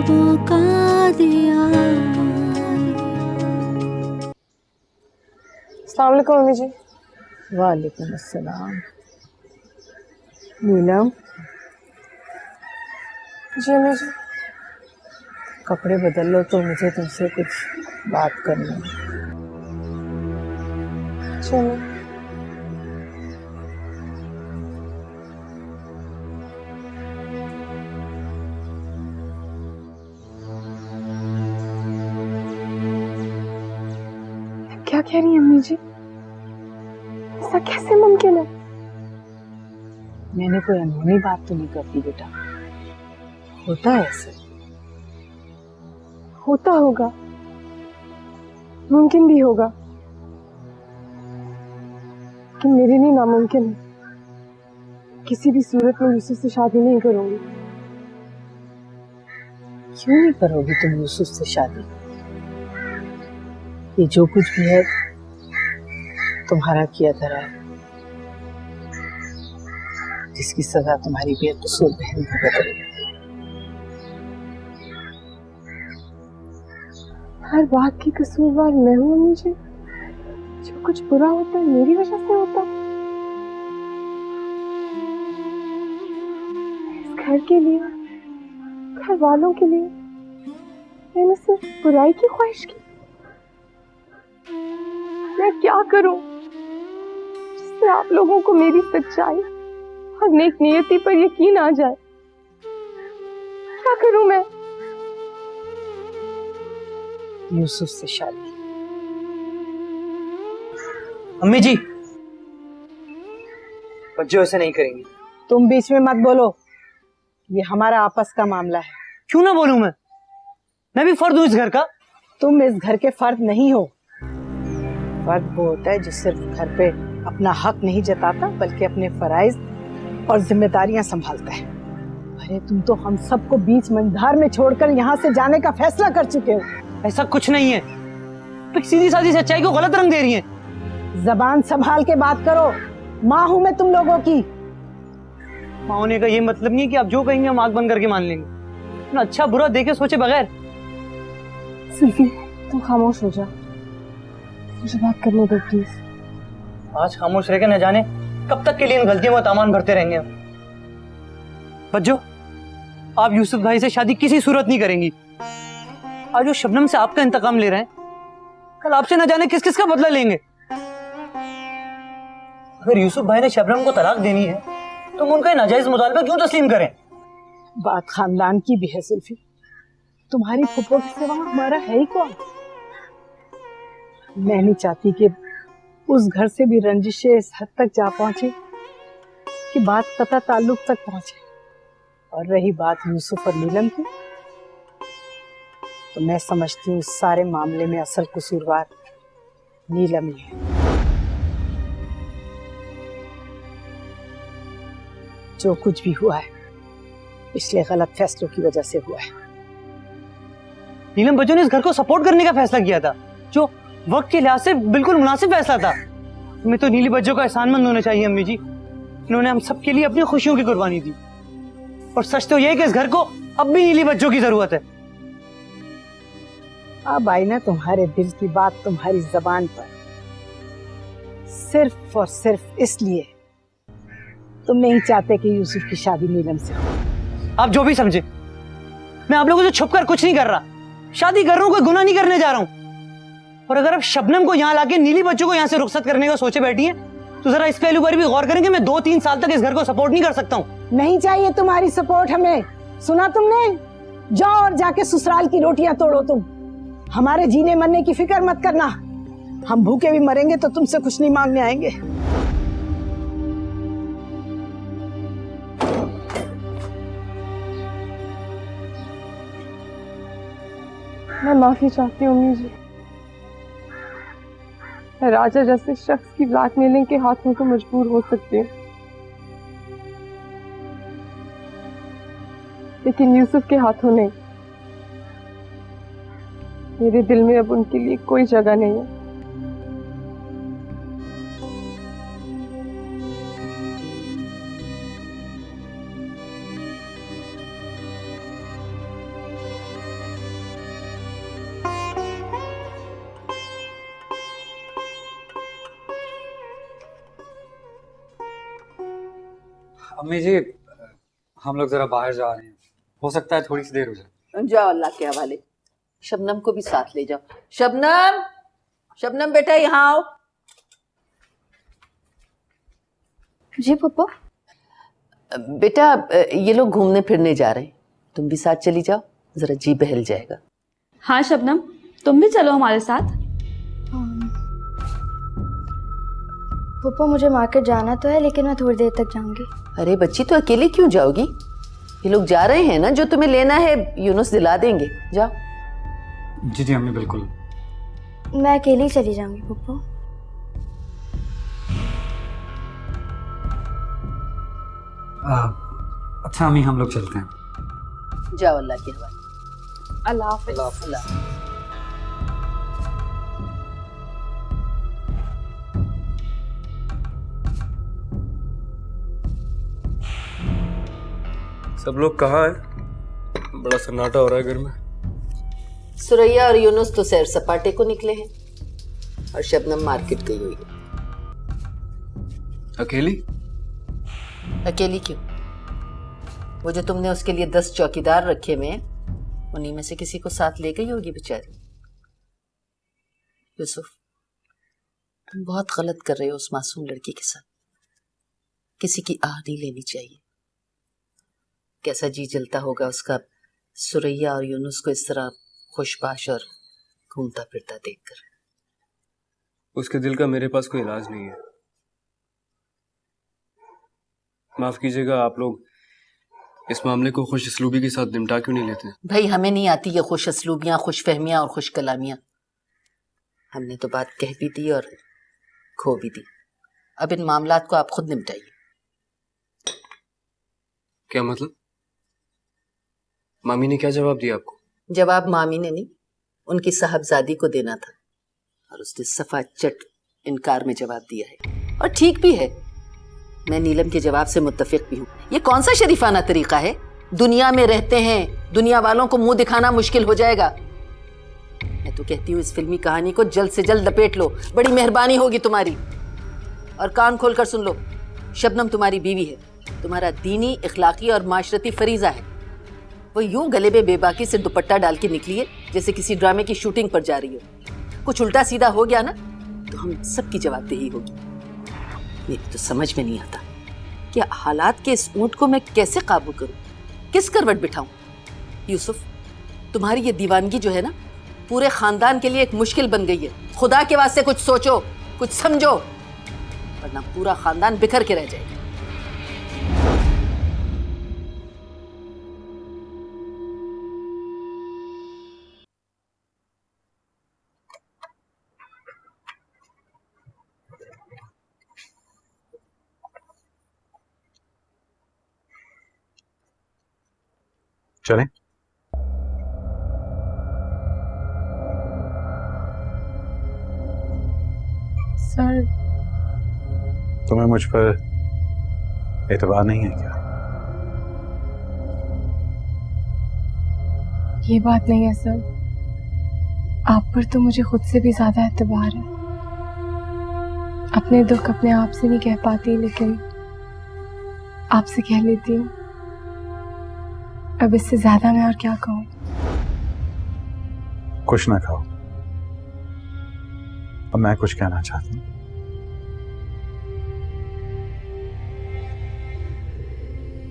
मौका दिया। अस्सलाम वालेकुम मम्मी जी। वालेकुम अस्सलाम। नीलम, जी मम्मी जी। कपड़े बदल लो तो मुझे तुमसे कुछ बात करनी है। जी मम्मी। क्या कह रही है अम्मी जी? ऐसा कैसे मुमकिन है? मैंने कोई अनहोनी बात तो नहीं करती बेटा, होता है ऐसे। होता होगा, मुमकिन भी होगा, लेकिन मेरे लिए नामुमकिन है। किसी भी सूरत में यूसुफ से शादी नहीं करूंगी। क्यों नहीं करोगी तुम यूसुफ से शादी? ये जो कुछ भी है तुम्हारा किया धरा है, जिसकी सजा तुम्हारी बेकसूर बहन भुगत रही है। हर बात की कसूरवार मैं हूँ अम्मी जी। जो कुछ बुरा होता है मेरी वजह से होता है। इस घर के लिए, घर वालों के लिए मैंने सिर्फ बुराई की ख्वाहिश की। मैं क्या करूं जिससे आप लोगों को मेरी सच्चाई और नेक नियति पर यकीन आ जाए? क्या करूं मैं? यूसुफ से शादी। अम्मी जी, बच्चों ऐसे नहीं करेंगे। तुम बीच में मत बोलो, ये हमारा आपस का मामला है। क्यों ना बोलूं मैं भी फर्द हूं इस घर का। तुम इस घर के फर्द नहीं हो। फर्द वो होता है जो सिर्फ घर पे अपना हक नहीं जताता बल्कि अपने फराइज और जिम्मेदारियां संभालता है। अरे तुम तो हम सबको बीच मंझधार में छोड़कर यहाँ से जाने का फैसला कर चुके हो। ऐसा कुछ नहीं है, तो सीधी सादी सच्चाई को गलत रंग दे रही हैं। जबान संभाल के बात करो, माँ हूं मैं तुम लोगों की। माँ होने का ये मतलब नहीं है कि आप जो कहेंगे हम आंख बंद करके मान लेंगे। ना अच्छा बुरा देखे सोचे बगैर। सुल्फी, तुम खामोश हो जा, मुझे बात करने दो प्लीज। आज खामोश रहकर न जाने कब तक के लिए इन गलतियों का तामान भरते रहेंगे हम। बच्चों, आप यूसुफ भाई से शादी किसी सूरत नहीं करेंगी। आज वो शबनम से आपका इंतकाम ले रहे हैं, कल आपसे न जाने किस किस का बदला लेंगे। अगर यूसुफ भाई ने शबनम को तलाक देनी है तो हम उनका नाजायज मुतालबा क्यों तस्लीम करें? बात खानदान की भी है सुल्फी, तुम्हारी फुफो के सिवा हमारा है ही कौन? मैं नहीं चाहती कि उस घर से भी रंजिशें इस हद तक जा पहुंचे कि बात पता ताल्लुक तक पहुंचे। और रही बात यूसुफ और नीलम की, तो मैं समझती हूँ इस सारे मामले में असल कसूरवार नीलम ही है। जो कुछ भी हुआ है पिछले गलत फैसलों की वजह से हुआ है। नीलम बच्चों ने इस घर को सपोर्ट करने का फैसला किया था, जो वक्त के लिहाज से बिल्कुल मुनासिब फैसला था। हमें तो नीली बच्चों का एहसानमंद होना चाहिए अम्मी जी। इन्होंने हम सब के लिए अपनी खुशियों की कुर्बानी दी। और सच तो यह है कि इस घर को अब भी नीली बच्चों की जरूरत है। अब आई ना तुम्हारे दिल की बात तुम्हारी जबान पर, सिर्फ और सिर्फ इसलिए तुम नहीं चाहते कि यूसुफ की शादी नीलम से हो। आप जो भी समझे, मैं आप लोगों से छुपकर कुछ नहीं कर रहा। शादी कर रहा हूं, कोई गुनाह नहीं करने जा रहा हूं। और अगर आप शबनम को यहाँ लाके नीली बच्चों को यहाँ से रुखसत करने का सोचे बैठी हैं, तो जरा इस पहलू पर भी गौर करें कि मैं 2-3 साल तक इस घर को सपोर्ट नहीं कर सकता हूँ। नहीं चाहिए तुम्हारी सपोर्ट हमें, सुना तुमने? जाओ और जाके ससुराल की रोटियां तोड़ो। तुम हमारे जीने मरने की फिक्र मत करना। हम भूखे भी मरेंगे तो तुमसे कुछ नहीं मांगने आएंगे। मैं माफी चाहती हूँ अम्मी जी। मैं राजा जैसे शख्स की ब्लैकमेलिंग के हाथों तो मजबूर हो सकती हूँ, लेकिन यूसुफ के हाथों नहीं। मेरे दिल में अब उनके लिए कोई जगह नहीं है। अम्मी जी, हम लोग जरा बाहर जा रहे हैं, हो सकता है थोड़ी सी देर हो जाए। जाओ, अल्लाह के हवाले। शबनम को भी साथ ले जाओ। शबनम, शबनम बेटा यहाँ आओ। जी पापा। बेटा ये लोग घूमने फिरने जा रहे हैं, तुम भी साथ चली जाओ, जरा जी बहल जाएगा। हाँ शबनम, तुम भी चलो हमारे साथ। पापा मुझे मार्केट जाना तो है, लेकिन मैं थोड़ी देर तक जाऊंगी। अरे बच्ची, तो अकेले क्यों जाओगी? ये लोग जा रहे हैं ना, जो तुम्हें लेना है यूनुस दिला देंगे, जाओ। जी जी अम्मी, बिल्कुल। मैं अकेली ही चली जाऊंगी पापा। अच्छा अम्मी, हम लोग चलते हैं। जाओ, अल्लाह के हवाले। अल्लाह हाफिज। अल्लाह। सब लोग कहाँ हैं? बड़ा सन्नाटा हो रहा है घर में। सुरैया और यूनुस तो सैर सपाटे को निकले हैं और शबनम मार्केट गई हुई है। अकेली? अकेली क्यों? वो जो तुमने उसके लिए 10 चौकीदार रखे हुए हैं, उन्हीं में से किसी को साथ ले गई होगी बेचारी। यूसुफ, तुम बहुत गलत कर रहे हो उस मासूम लड़की के साथ। किसी की आह नहीं लेनी चाहिए। कैसा जी जलता होगा उसका सुरैया और यूनुस को इस तरह खुशबाश और घूमता फिरता देखकर। उसके दिल का मेरे पास कोई इलाज नहीं है। माफ कीजिएगा, आप लोग इस मामले को खुश असलूबी के साथ निपटा क्यों नहीं लेते? भाई, हमें नहीं आती ये खुश असलूबियाँ, खुश फहमियाँ और खुश कलामियाँ। हमने तो बात कह भी दी और खो भी दी। अब इन मामलात को आप खुद निपटाइए। क्या मतलब? मामी ने क्या जवाब दिया आपको? जवाब मामी ने नहीं, उनकी साहबजादी को देना था, और उसने सफा चट इनकार में जवाब दिया है। और ठीक भी है, मैं नीलम के जवाब से मुत्तफिक भी हूँ। ये कौन सा शरीफाना तरीका है? दुनिया में रहते हैं, दुनिया वालों को मुंह दिखाना मुश्किल हो जाएगा। मैं तो कहती हूँ इस फिल्मी कहानी को जल्द से जल्द लपेट लो, बड़ी मेहरबानी होगी तुम्हारी। और कान खोलकर सुन लो, शबनम तुम्हारी बीवी है, तुम्हारा दीनी, इखलाकी और माशरती फरीजा है। वो यूं गले में बेबाकी से दुपट्टा डाल के निकली है जैसे किसी ड्रामे की शूटिंग पर जा रही हो। कुछ उल्टा सीधा हो गया ना तो हम सबकी जवाबदेही होगी। मेरी तो समझ में नहीं आता कि हालात के इस ऊंट को मैं कैसे काबू करूं, किस करवट बिठाऊं। यूसुफ, तुम्हारी ये दीवानगी जो है ना, पूरे खानदान के लिए एक मुश्किल बन गई है। खुदा के वास्ते कुछ सोचो, कुछ समझो, वरना पूरा खानदान बिखर के रह जाएगा। चलें? सर, तुम्हें मुझ पर एतबार नहीं है क्या? ये बात नहीं है सर, आप पर तो मुझे खुद से भी ज्यादा एतबार है। अपने दुख अपने आप से नहीं कह पाती, लेकिन आपसे कह लेती हूँ। अब इससे ज्यादा मैं और क्या कहूँ। कुछ ना खाओ, अब मैं कुछ कहना चाहता हूँ।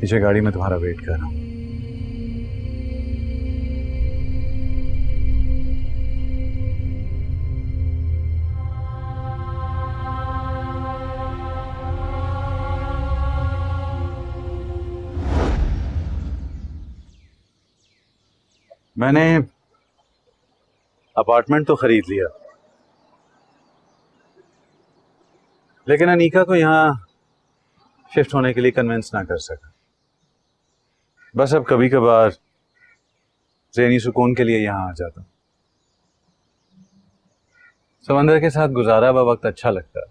पीछे गाड़ी में तुम्हारा वेट कर रहा हूँ। मैंने अपार्टमेंट तो खरीद लिया, लेकिन अनीका को यहाँ शिफ्ट होने के लिए कन्विंस ना कर सका। बस अब कभी कभार ज़हनी सुकून के लिए यहाँ आ जाता हूँ। समंदर के साथ गुजारा हुआ वक्त अच्छा लगता है।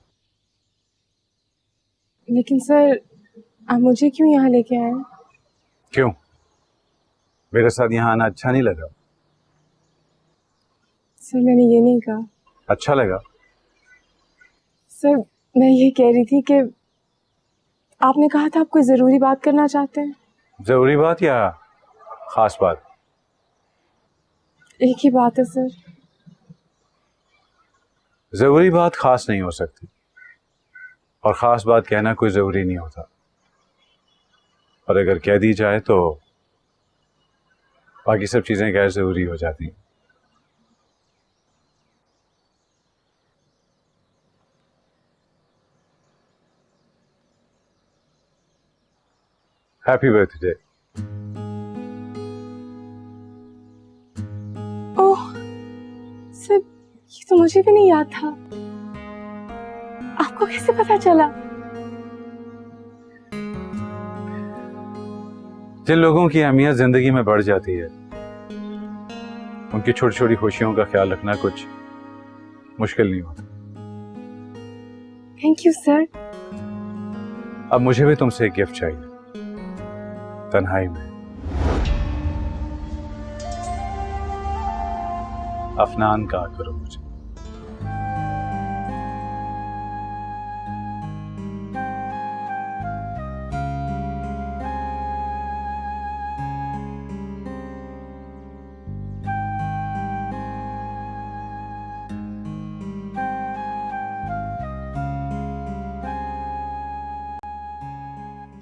लेकिन सर, आप मुझे क्यों यहाँ लेके आए? क्यों? मेरे साथ यहाँ आना अच्छा नहीं लगा? सर, मैंने ये नहीं कहा। अच्छा लगा? सर, मैं ये कह रही थी कि आपने कहा था आप कोई जरूरी बात करना चाहते हैं। जरूरी बात या खास बात? एक ही बात है सर। जरूरी बात खास नहीं हो सकती और खास बात कहना कोई जरूरी नहीं होता, और अगर कह दी जाए तो बाकी सब चीजें गैर जरूरी हो जाती हैं। Happy birthday. ओह सर, ये तो मुझे भी नहीं याद था। आपको कैसे पता चला? जिन लोगों की अहमियत जिंदगी में बढ़ जाती है उनकी छोटी छोटी खुशियों का ख्याल रखना कुछ मुश्किल नहीं होता। Thank you sir. अब मुझे भी तुमसे एक गिफ्ट चाहिए, तन्हाई में। अफनान कहा करो मुझे।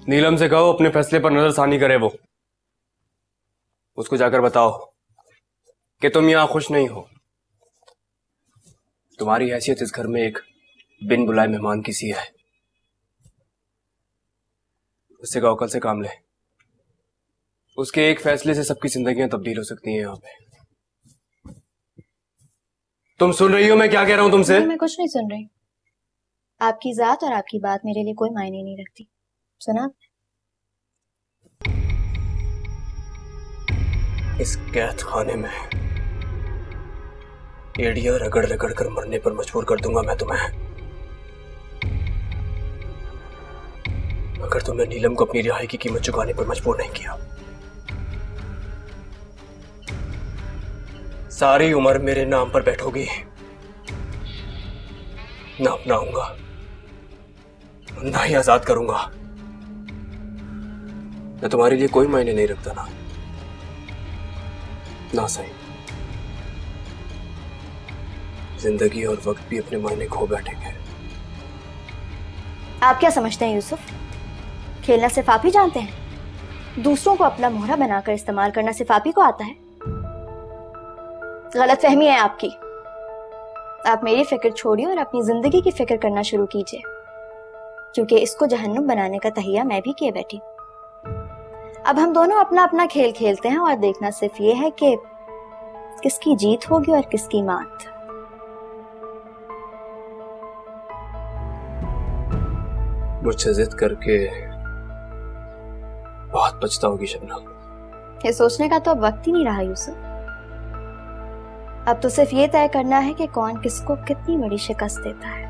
नीलम से कहो अपने फैसले पर नजरसानी करे वो। उसको जाकर बताओ कि तुम यहां खुश नहीं हो। तुम्हारी हैसियत इस घर में एक बिन बुलाए मेहमान की सी है। उससे कहो कल से काम ले। उसके एक फैसले से सबकी जिंदगियां तब्दील हो सकती हैं यहाँ पे। तुम सुन रही हो मैं क्या कह रहा हूं तुमसे? मैं कुछ नहीं सुन रही। आपकी जात और आपकी बात मेरे लिए कोई मायने नहीं रखती। सुना? इस कैद खाने में एड़ियां रगड़ रगड़ कर मरने पर मजबूर कर दूंगा मैं तुम्हें, अगर तुमने नीलम को अपनी रिहाई की कीमत चुकाने पर मजबूर नहीं किया। सारी उम्र मेरे नाम पर बैठोगी, ना अपनाऊंगा ना ही आजाद करूंगा। मैं तुम्हारे लिए कोई मायने नहीं रखता ना सही। जिंदगी और वक्त भी अपने मायने खो बैठेंगे। आप क्या समझते हैं यूसुफ? खेलना सिर्फ आप ही जानते हैं? दूसरों को अपना मोहरा बनाकर इस्तेमाल करना सिर्फ आप ही को आता है? गलतफहमी है आपकी। आप मेरी फिक्र छोड़िए और अपनी जिंदगी की फिक्र करना शुरू कीजिए, क्योंकि इसको जहन्नुम बनाने का तहिया मैं भी किए बैठी। अब हम दोनों अपना अपना खेल खेलते हैं और देखना सिर्फ ये है कि किसकी जीत होगी और किसकी मात। मुझसे जिद करके बहुत पछताओगी शबनम। ये सोचने का तो अब वक्त ही नहीं रहा यूसुफ। अब तो सिर्फ ये तय करना है कि कौन किसको कितनी बड़ी शिकस्त देता है।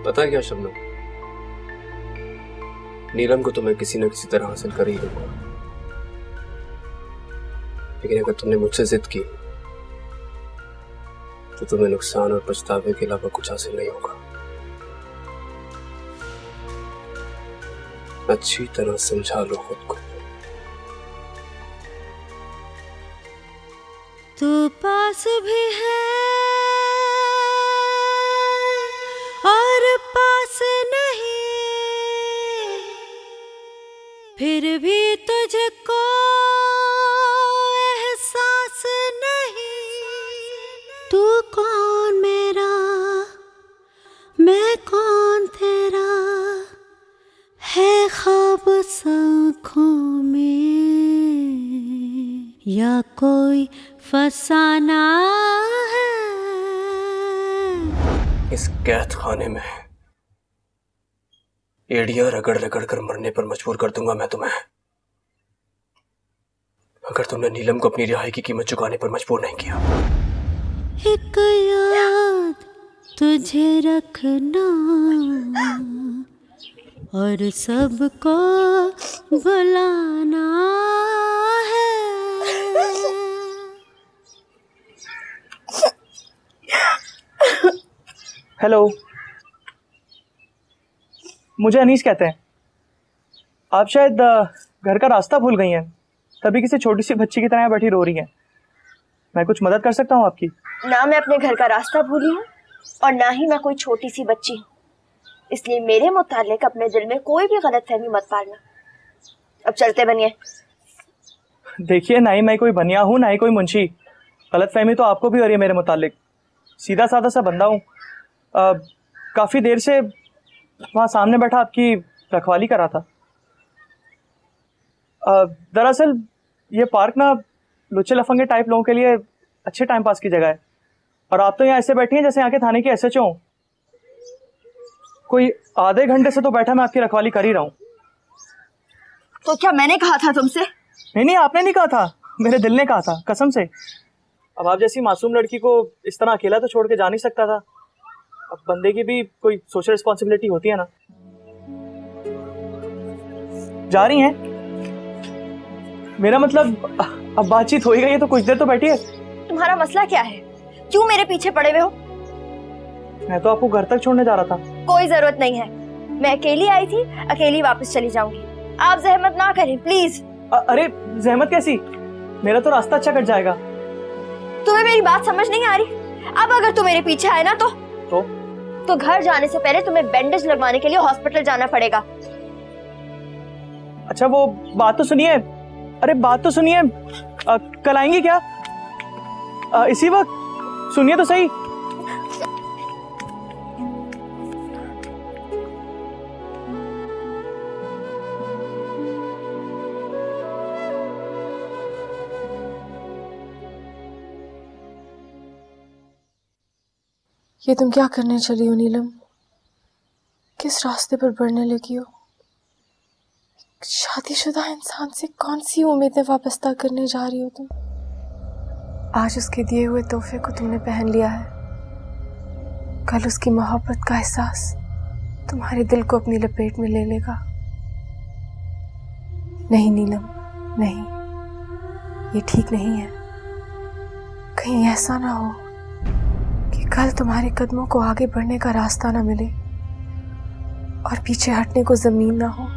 पता क्या शबनम, नीलम को तो मैं किसी न किसी तरह हासिल कर ही लूंगा, लेकिन अगर तुमने मुझसे जिद की तो तुम्हें नुकसान और पछतावे के अलावा कुछ हासिल नहीं होगा। अच्छी तरह समझा लो खुद को। तू पास भी है और पास नहीं, फिर भी तुझको एहसास नहीं। तू कौन मेरा, मैं कौन तेरा, है ख्वाब आँखों में या कोई फसाना है। इस कैद खाने में एड़ियां रगड़ रगड़ कर मरने पर मजबूर कर दूंगा मैं तुम्हें, अगर तुमने नीलम को अपनी रिहाई की कीमत चुकाने पर मजबूर नहीं किया। एक याद तुझे रखना और सबको बुलाना है। हेलो, मुझे अनीस कहते हैं। आप शायद घर का रास्ता भूल गई हैं, तभी किसी छोटी सी बच्ची की तरह यहाँ बैठी रो रही हैं। मैं कुछ मदद कर सकता हूँ आपकी? ना मैं अपने घर का रास्ता भूली हूँ और ना ही मैं कोई छोटी सी बच्ची हूँ, इसलिए मेरे मुतालिक अपने दिल में कोई भी गलतफहमी मत पालना। अब चलते बनिए। देखिए, ना ही मैं कोई बनिया हूँ ना ही कोई मुंशी। गलतफहमी तो आपको भी हो रही है मेरे मुतालिक। सीधा साधा सा बंदा हूँ। काफ़ी देर से वहाँ सामने बैठा आपकी रखवाली कर रहा था। दरअसल ये पार्क ना लुच्चे लफंगे टाइप लोगों के लिए अच्छे टाइम पास की जगह है, और आप तो यहाँ ऐसे बैठी हैं जैसे यहाँ के थाने की SHO हो। कोई आधे घंटे से तो बैठा मैं आपकी रखवाली कर ही रहा हूँ। तो क्या मैंने कहा था तुमसे? नहीं, आपने नहीं कहा था, मेरे दिल ने कहा था, कसम से। अब आप जैसी मासूम लड़की को इस तरह अकेला तो छोड़ के जा नहीं सकता था। अब बंदे की भी कोई सोशल रिस्पॉन्सिबिलिटी होती है ना। जा रही हैं? मेरा मतलब अब बातचीत हो ही गई है तो कुछ देर तो बैठिए। तुम्हारा मसला क्या है? क्यों मेरे पीछे पड़े हुए हो? मैं तो आपको घर तक छोड़ने जा रहा था। कोई जरूरत नहीं है, मैं अकेली आई थी, अकेली वापस चली जाऊंगी। आप जहमत ना करें प्लीज। अरे जहमत कैसी, मेरा तो रास्ता अच्छा कट जाएगा। तुम्हें मेरी बात समझ नहीं आ रही? अब अगर तुम मेरे पीछे आए ना तो घर जाने से पहले तुम्हें बैंडेज लगवाने के लिए हॉस्पिटल जाना पड़ेगा। अच्छा वो बात तो सुनिए। अरे बात तो सुनिए, कल आएंगी क्या? इसी वक्त सुनिए तो सही। ये तुम क्या करने चली हो नीलम? किस रास्ते पर बढ़ने लगी हो? शादीशुदा इंसान से कौन सी उम्मीदें वाबस्ता करने जा रही हो तुम? आज उसके दिए हुए तोहफे को तुमने पहन लिया है, कल उसकी मोहब्बत का एहसास तुम्हारे दिल को अपनी लपेट में ले लेगा। नहीं नीलम, नहीं, ये ठीक नहीं है। कहीं ऐसा ना हो कि कल तुम्हारे कदमों को आगे बढ़ने का रास्ता ना मिले और पीछे हटने को जमीन ना हो।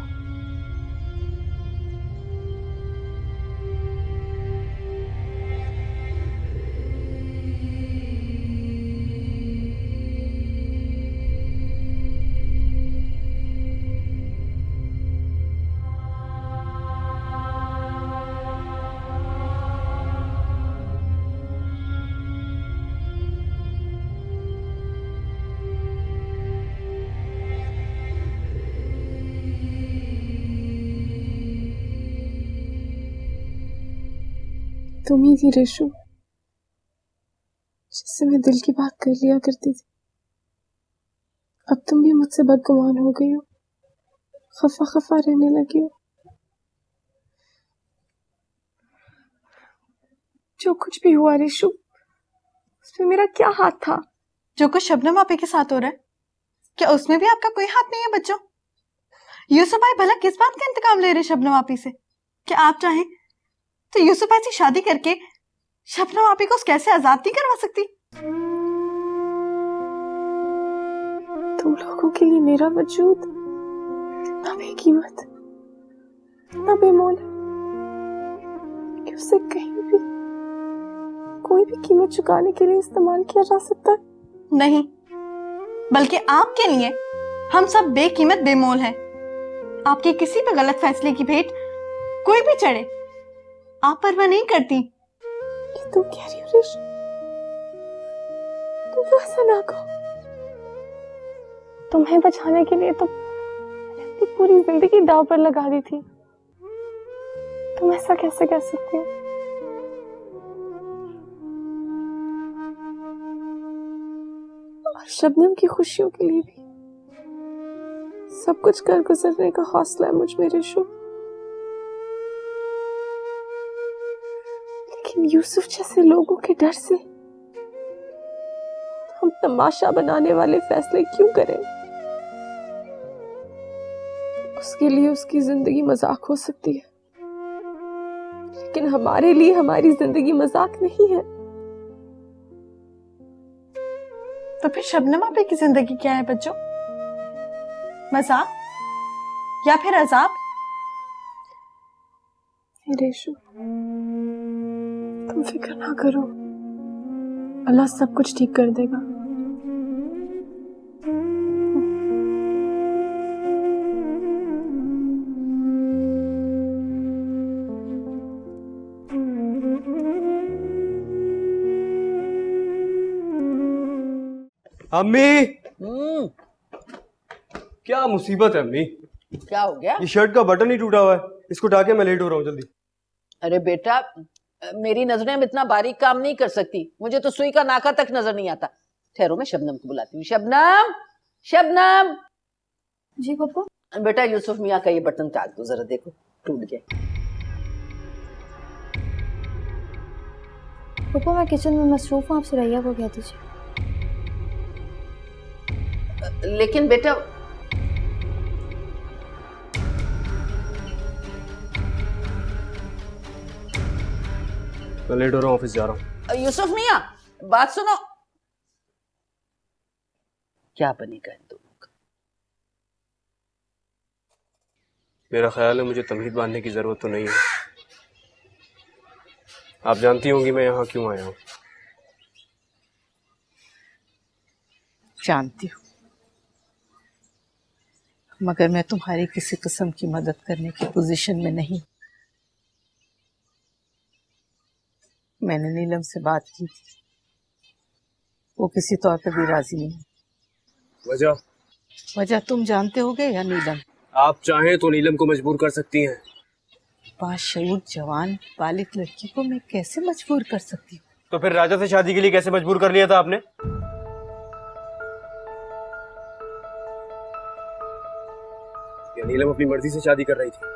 तुम ही थी रेशु, जिससे मैं दिल की बात कर लिया करती थी। अब तुम भी मुझसे बदगुमान हो गई हो, खफा खफा रहने लगी हो। जो कुछ भी हुआ रेशु, उसमें मेरा क्या हाथ था? जो कुछ शबनम आपे के साथ हो रहा है, क्या उसमें भी आपका कोई हाथ नहीं है बच्चों? यूसुफ भाई भला किस बात का इंतकाम ले रहे शबनम आपी से? क्या आप चाहें तो यूसुफ भाई से शादी करके शबनम आपी को कैसे आजाद नहीं करवा सकती? तुम लोगों के लिए मेरा वजूद ना बेकीमत ना बेमोल है कि उसे कहीं भी कोई भी कीमत चुकाने के लिए इस्तेमाल किया जा सकता है। नहीं, बल्कि आपके लिए हम सब बेकीमत बेमोल हैं। आपके किसी भी गलत फैसले की भेंट कोई भी चढ़े, आप परवाह नहीं करती। ये तुम कह रही हो रेशु? तुम ऐसा ना कहो। तुम्हें बचाने के लिए तो मैंने अपनी पूरी जिंदगी दांव पर लगा दी थी। तुम ऐसा कैसे कह सकती हो? और शबनम की खुशियों के लिए भी सब कुछ कर गुजरने का हौसला है मुझ में रेशु। लेकिन यूसुफ जैसे लोगों के डर से हम तमाशा बनाने वाले फैसले क्यों करें? उसके लिए उसकी जिंदगी मजाक हो सकती है, लेकिन हमारे लिए हमारी जिंदगी मजाक नहीं है। तो फिर शबनम आपे की जिंदगी क्या है बच्चों? मजाक? या फिर अजाब? रेशु, तुम फिक्र ना करो, अल्लाह सब कुछ ठीक कर देगा। अम्मी, क्या मुसीबत है अम्मी? क्या हो गया? ये शर्ट का बटन ही टूटा हुआ है, इसको उठा के मैं लेट हो रहा हूँ जल्दी। अरे बेटा, मेरी नजरें इतना बारीक काम नहीं कर सकती, मुझे तो सुई का नाका तक नजर नहीं आता। ठहरो, मैं शबनम को बुलाती हूँ। शबनम, शबनम। जी पप्पू। बेटा, यूसुफ मियाँ का ये बटन काट दो जरा, देखो टूट गया। पप्पू मैं किचन में मसरूफ हूँ, आप सुरैया को कह दीजिए। लेकिन बेटा, मैं लेट हो रहा हूँ, ऑफिस जा रहा हूँ। यूसुफ मियाँ, बात सुनो। क्या बनेगा इन दोनों का? मेरा ख्याल है मुझे तमहीद बांधने की जरूरत तो नहीं है। आप जानती होंगी मैं यहाँ क्यों आया हूँ। जानती हूँ, मगर मैं तुम्हारी किसी किस्म की मदद करने की पोजीशन में नहीं। मैंने नीलम से बात की, वो किसी तौर पर भी राजी नहीं। वजह तुम जानते होगे या नीलम? आप चाहें तो नीलम को मजबूर कर सकती हैं। बाशऊर जवान बालिग लड़की को मैं कैसे मजबूर कर सकती हूँ? तो फिर राजा से शादी के लिए कैसे मजबूर कर लिया था आपने? या नीलम अपनी मर्जी से शादी कर रही थी?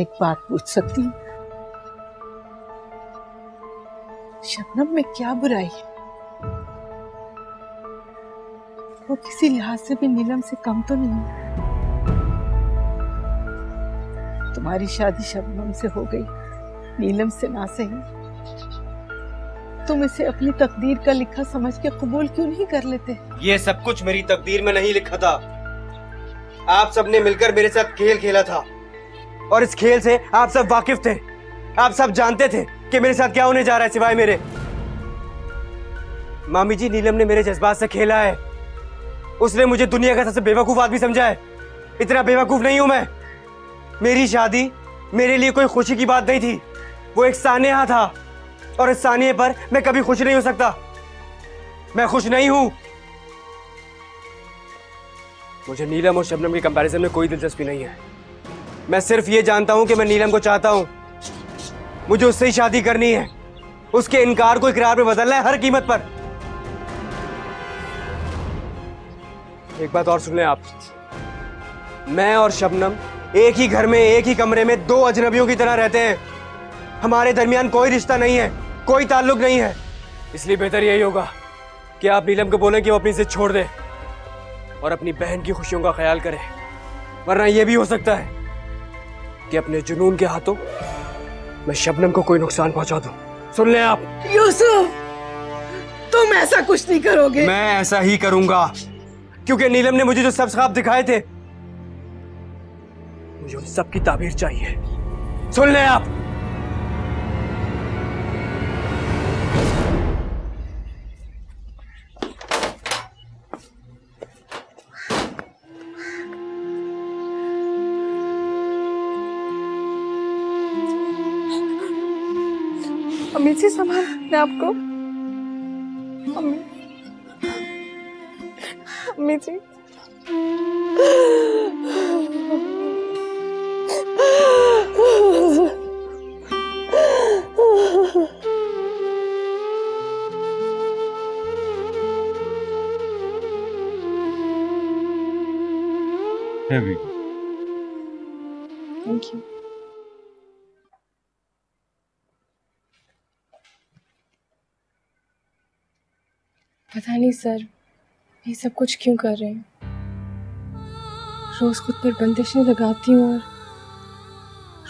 एक बात पूछ सकती हूँ? शबनम में क्या बुराई है? वो किसी लिहाज से भी नीलम से कम तो नहीं है। तुम्हारी शादी शबनम से हो गई, नीलम से ना सही। तुम इसे अपनी तकदीर का लिखा समझ के कबूल क्यों नहीं कर लेते? ये सब कुछ मेरी तकदीर में नहीं लिखा था। आप सबने मिलकर मेरे साथ खेल खेला था और इस खेल से आप सब वाकिफ थे। आप सब जानते थे कि मेरे साथ क्या होने जा रहा है सिवाय मेरे। मामी जी, नीलम ने मेरे जज्बात से खेला है। उसने मुझे दुनिया का सबसे बेवकूफ आदमी समझा है। इतना बेवकूफ नहीं हूं मैं। मेरी शादी मेरे लिए कोई खुशी की बात नहीं थी, वो एक सानिया था और इस सानिये पर मैं कभी खुश नहीं हो सकता। मैं खुश नहीं हूं। मुझे नीलम और शबनम के कंपैरिजन में कोई दिलचस्पी नहीं है। मैं सिर्फ ये जानता हूं कि मैं नीलम को चाहता हूं। मुझे उससे ही शादी करनी है। उसके इनकार को इकरार में बदलना है हर कीमत पर। एक बात और सुन लें आप, मैं और शबनम एक ही घर में, एक ही कमरे में दो अजनबियों की तरह रहते हैं। हमारे दरमियान कोई रिश्ता नहीं है, कोई ताल्लुक नहीं है। इसलिए बेहतर यही होगा कि आप नीलम को बोलें कि वो अपनी जिद छोड़ दे और अपनी बहन की खुशियों का ख्याल करे। वरना यह भी हो सकता है कि अपने जुनून के हाथों मैं शबनम को कोई नुकसान पहुंचा दूं। सुन लें आप। यूसुफ, तुम ऐसा कुछ नहीं करोगे। मैं ऐसा ही करूंगा, क्योंकि नीलम ने मुझे जो सब ख्वाब दिखाए थे, मुझे उन सब की ताबीर चाहिए। सुन लें आप। अम्मी जी संभाल मैं आपको। अम्मी, अम्मी जी। Heavy. Thank you. पता नहीं सर, ये सब कुछ क्यों कर रहे हैं। रोज खुद पर बंदिशें लगाती हूँ और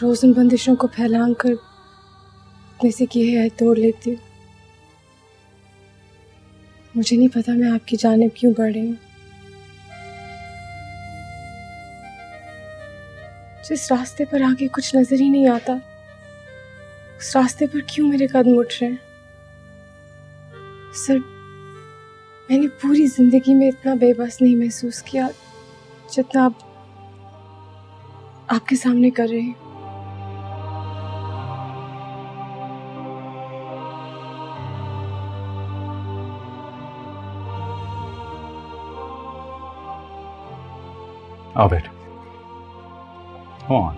रोज उन बंदिशों को फैलांग कर अपने से किए है तोड़ लेती हूँ। मुझे नहीं पता मैं आपकी जानिब क्यों बढ़ रही हूँ। जिस रास्ते पर आगे कुछ नजर ही नहीं आता, उस रास्ते पर क्यों मेरे कदम उठ रहे हैं? सर, मैंने पूरी जिंदगी में इतना बेबस नहीं महसूस किया जितना आप आपके सामने कर रहे हैं। आओ बैठो। Come on.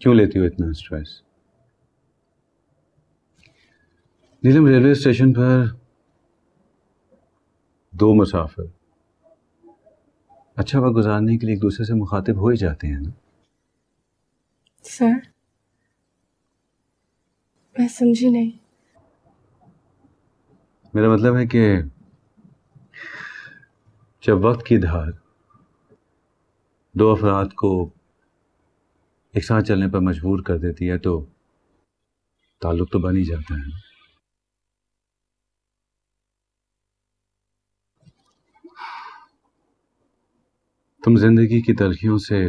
क्यों लेती हो इतना स्ट्रेस? नीलम, रेलवे स्टेशन पर दो मुसाफिर अच्छा वक्त गुजारने के लिए एक दूसरे से मुखातिब हो ही जाते हैं ना? सर, मैं समझी नहीं। मेरा मतलब है कि जब वक्त की धार दो अफराद को एक साथ चलने पर मजबूर कर देती है तो ताल्लुक तो बन ही जाता है। तुम जिंदगी की तलखियों से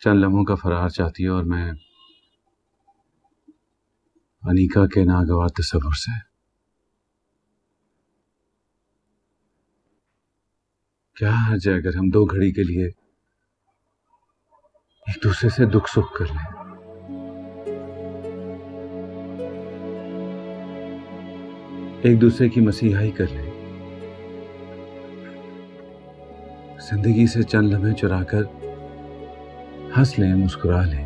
चंद लम्हों का फरार चाहती हो और मैं अनीका के नागवार तस्वुर से। क्या हर्ज है अगर हम दो घड़ी के लिए एक दूसरे से दुख सुख कर लें? एक दूसरे की मसीहाई कर लें, जिंदगी से चंद लम्हे चुराकर हंस लें, मुस्कुरा लें।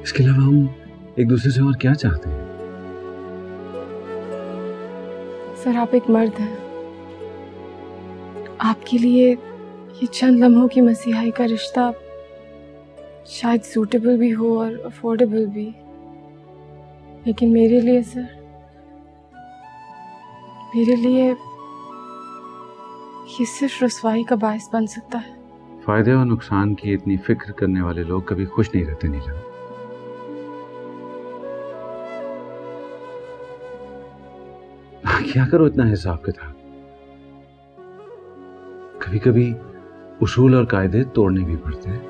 इसके अलावा हम एक दूसरे से और क्या चाहते हैं? सर, आप एक मर्द हैं। आपके लिए ये चंद लम्हों की मसीहाई का रिश्ता शायद सूटेबल भी हो और अफोर्डेबल भी, लेकिन मेरे लिए सर, मेरे लिए ये सिर्फ रुसवाई का बायस बन सकता है। फायदे और नुकसान की इतनी फिक्र करने वाले लोग कभी खुश नहीं रहते नीलम। क्या करो इतना हिसाब किताब? कभी कभी उसूल और कायदे तोड़ने भी पड़ते हैं।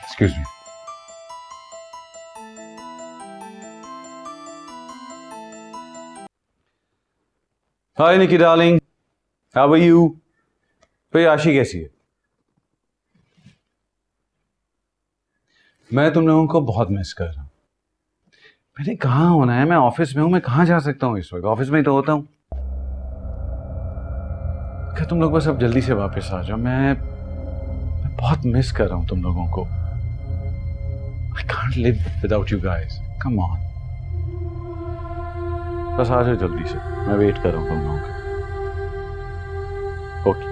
Excuse me. Hi Nikki darling, how are you? भाई आशी कैसी है? मैं तुम लोगों को बहुत मिस कर रहा हूं। मैंने कहाँ होना है? मैं ऑफिस में हूं। मैं कहाँ जा सकता हूँ इस वक्त? ऑफिस में ही तो होता हूँ। क्या तुम लोग बस अब जल्दी से वापस आ जाओ। मैं बहुत मिस कर रहा हूं तुम लोगों को। I can't live without you guys. Come on. बस आ जाओ जल्दी से। मैं वेट कर रहा हूँ तुम लोगों का। Okay,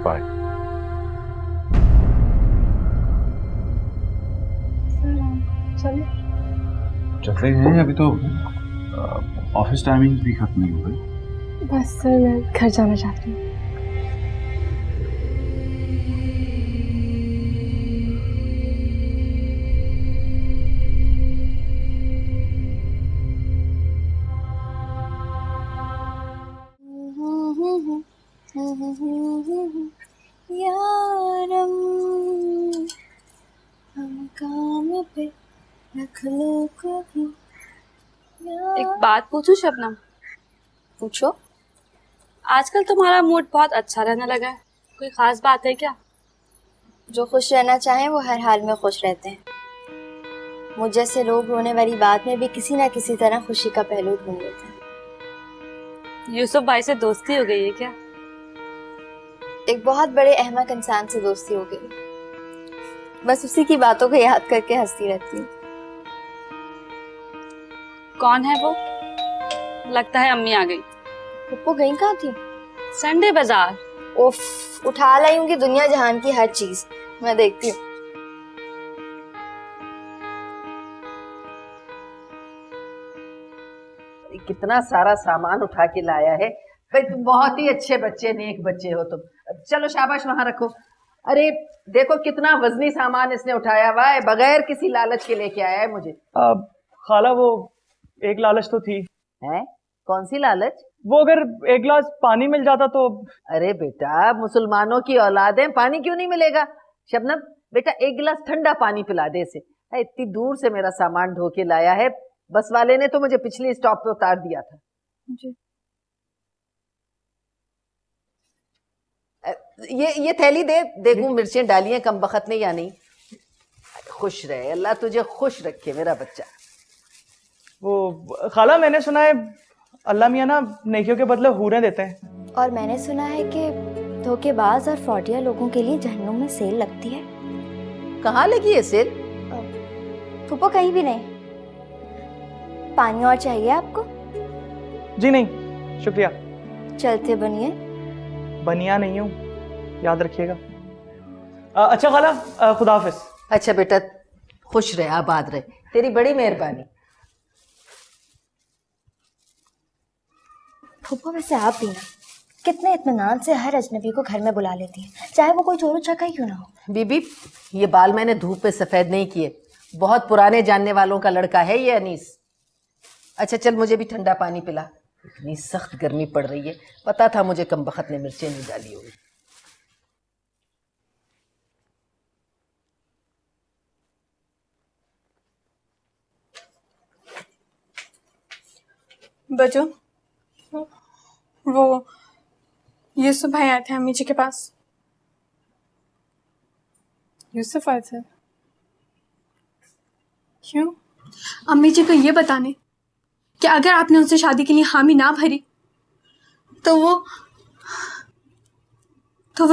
bye. चलिए चलते हैं, अभी तो ऑफिस टाइमिंग्स भी खत्म नहीं हो गई। बस सर, मैं घर जाना चाहती हूँ। यारम हम काम पे रख लो कभी। एक बात पूछूं शबनम? पूछो। आजकल तुम्हारा मूड बहुत अच्छा रहने लगा है, कोई खास बात है क्या? जो खुश रहना चाहें वो हर हाल में खुश रहते हैं। मुझ जैसे लोग रोने वाली बात में भी किसी ना किसी तरह खुशी का पहलू ढूंढ लेते हैं। यूसुफ भाई से दोस्ती हो गई है क्या? एक बहुत बड़े अहमक इंसान से दोस्ती हो गई। बस उसी की बातों को याद करके हंसती रहती हूँ। कौन है वो? लगता है अम्मी आ गई। पप्पू गई कहाँ थी? संडे बाजार। उफ, उठा लाई होंगी दुनिया जहान की हर चीज। मैं देखती हूँ। कितना सारा सामान उठा के लाया है। भाई तुम बहुत ही अच्छे बच्चे, नेक बच्चे हो तुम। चलो शाबाश, वहां रखो। अरे देखो कितना वजनी सामान इसने उठाया हुआ है, बगैर किसी लालच के लेके आया है मुझे। खाला वो एक लालच तो थी। है? कौन सी लालच? वो अगर एक गिलास पानी मिल जाता तो। अरे बेटा, मुसलमानों की औलाद है, पानी क्यों नहीं मिलेगा? शबनम बेटा, एक गिलास ठंडा पानी पिला दे इसे। इतनी दूर से मेरा सामान ढो के लाया है, बस वाले ने तो मुझे पिछले स्टॉप पे उतार दिया था। जी। ये थैली दे, देखूं मिर्चें डाली हैं कम बखत ने या नहीं। खुश रहे, अल्लाह तुझे खुश रखे मेरा बच्चा। वो खाला, मैंने सुना है अल्लाह मियाँ ना नेकियों के बदले हूरें देते हैं। और मैंने सुना है कि धोखेबाज और फ्रॉडिया लोगों के लिए जहन्नुम में सेल लगती है। कहाँ लगी है सेल? फूफो कहीं भी नहीं। पानी और चाहिए आपको? जी नहीं शुक्रिया। चलते बनिए। बनिया नहीं हूँ, याद रखिएगा। अच्छा खाला, खुदा हाफिज। अच्छा बेटा, खुश रहे, आबाद रहे, तेरी बड़ी मेहरबानी। फूफो वैसे आप भी ना कितने इत्मीनान से हर अजनबी को घर में बुला लेती हैं, चाहे वो कोई चोर चक्का ही क्यों ना हो। बीबी, ये बाल मैंने धूप पे सफेद नहीं किए, बहुत पुराने जानने वालों का लड़का है ये अनीस। अच्छा चल, मुझे भी ठंडा पानी पिला, इतनी सख्त गर्मी पड़ रही है। पता था मुझे कम बखत ने मिर्चें नहीं डाली होगी। बच्चों, वो यूसुफ भाई आए थे अम्मी जी के पास। यूसुफ आए थे? क्यों? अम्मी जी को ये बताने कि अगर आपने उनसे शादी के लिए हामी ना भरी तो वो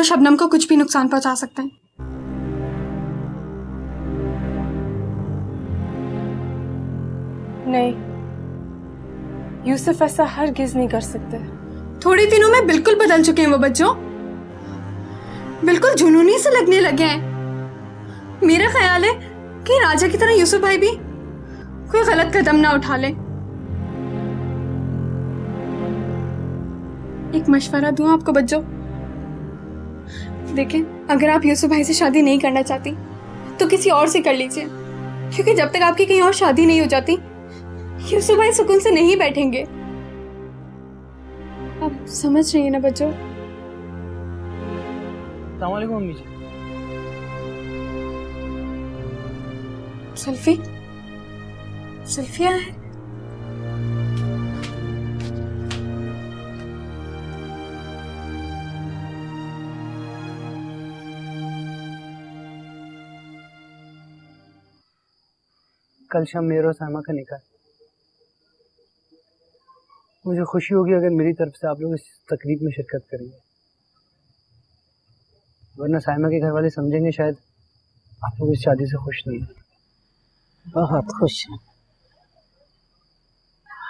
शबनम को कुछ भी नुकसान पहुंचा सकते हैं। नहीं, यूसुफ ऐसा हरगिज नहीं कर सकते। थोड़े दिनों में बिल्कुल बदल चुके हैं वो बच्चों, बिल्कुल जुनूनी से लगने लगे हैं। मेरा ख्याल है कि राजा की तरह यूसुफ भाई भी कोई गलत कदम ना उठा ले। एक मशवरा दूं आपको बच्चों, देखें, अगर आप यूसुफ भाई से शादी नहीं करना चाहती तो किसी और से कर लीजिए, क्योंकि जब तक आपकी कहीं और शादी नहीं हो जाती यूसुफ भाई सुकून से नहीं बैठेंगे। आप समझ रही हैं ना बच्चों? अस्सलाम वालेकुम अम्मी जी। सल्फिया है? कल शाम मेरे और सामा का निकाह है। मुझे खुशी होगी अगर मेरी तरफ से आप लोग इस तकरीब में शिरकत करेंगे, वरना साइमा के घर वाले समझेंगे शायद आप लोग इस शादी से खुश नहीं हैं। बहुत खुश हैं,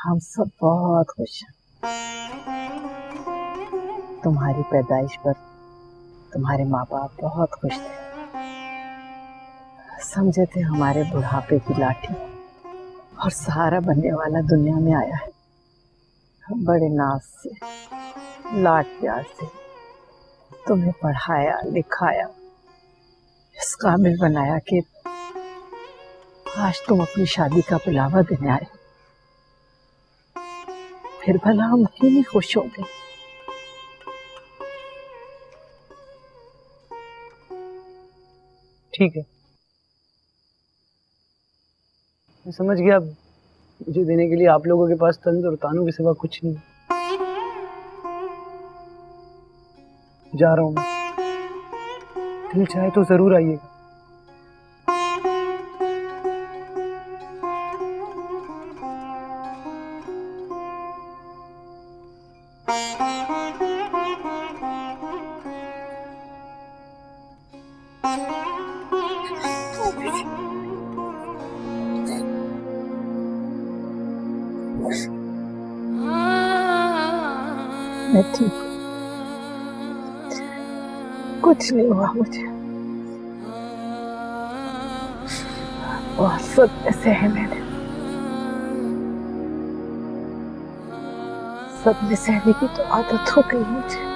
हम सब बहुत खुश हैं। तुम्हारी पैदाइश पर तुम्हारे माँ बाप बहुत खुश थे, समझे थे हमारे बुढ़ापे की लाठी और सहारा बनने वाला दुनिया में आया है। बड़े नाज से, लाड प्यार से तुम्हें पढ़ाया लिखाया, इस काबिल बनाया कि आज तुम अपनी शादी का बुलावा देने आए। फिर भला हम क्यों नहीं खुश होंगे? ठीक है, मैं समझ गया। मुझे देने के लिए आप लोगों के पास तंज और तानों के सिवा कुछ नहीं। जा रहा हूं मैं, दिल चाहे तो जरूर आइएगा। मैं ठीक हूँ, कुछ नहीं हुआ मुझे। बहुत सदमे से है मैंने। सदमे सहने की तो आदत हो गई मुझे।